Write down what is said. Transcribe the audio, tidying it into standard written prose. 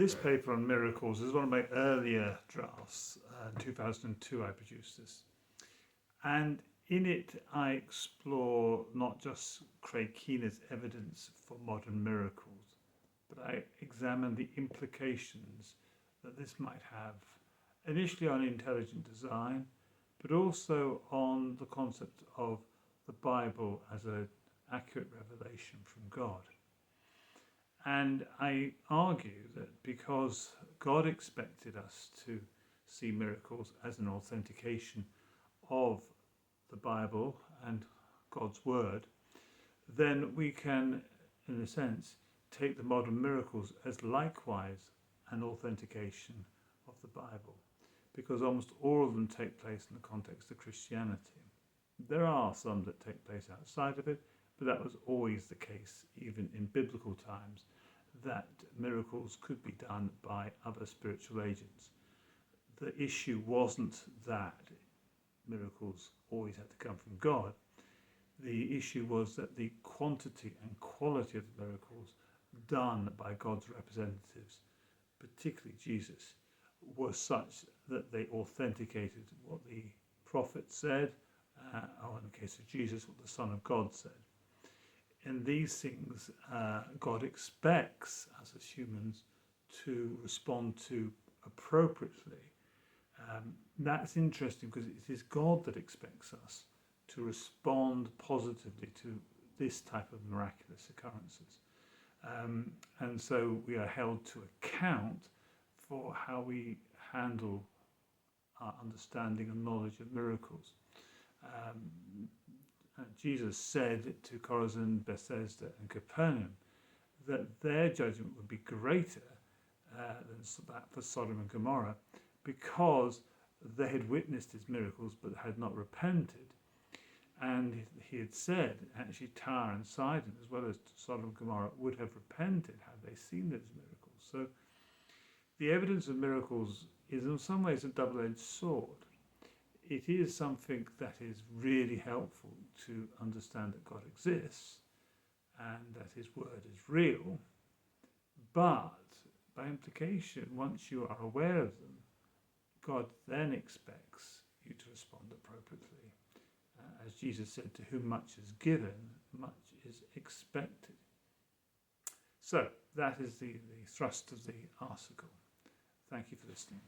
This paper on miracles is one of my earlier drafts. In 2002 I produced this. And in it I explore not just Craig Keener's evidence for modern miracles, but I examine the implications that this might have initially on intelligent design, but also on the concept of the Bible as an accurate revelation from God. And I argue that because God expected us to see miracles as an authentication of the Bible and God's Word, then we can, in a sense, take the modern miracles as likewise an authentication of the Bible, because almost all of them take place in the context of Christianity. There are some that take place outside of it, but that was always the case, even in biblical times, that miracles could be done by other spiritual agents. The issue wasn't that miracles always had to come from God. The issue was that the quantity and quality of the miracles done by God's representatives, particularly Jesus, was such that they authenticated what the prophet said, or in the case of Jesus, what the Son of God said. In these things, God expects us as humans to respond to appropriately. That's interesting because it is God that expects us to respond positively to this type of miraculous occurrences. And so we are held to account for how we handle our understanding and knowledge of miracles. Jesus said to Chorazin, Bethesda and Capernaum that their judgment would be greater than that for Sodom and Gomorrah, because they had witnessed his miracles but had not repented. And he had said, actually, Tyre and Sidon, as well as Sodom and Gomorrah, would have repented had they seen those miracles. So the evidence of miracles is in some ways a double-edged sword. It is something that is really helpful to understand that God exists and that his word is real. But by implication, once you are aware of them, God then expects you to respond appropriately. As Jesus said, to whom much is given, much is expected. So that is the thrust of the article. Thank you for listening.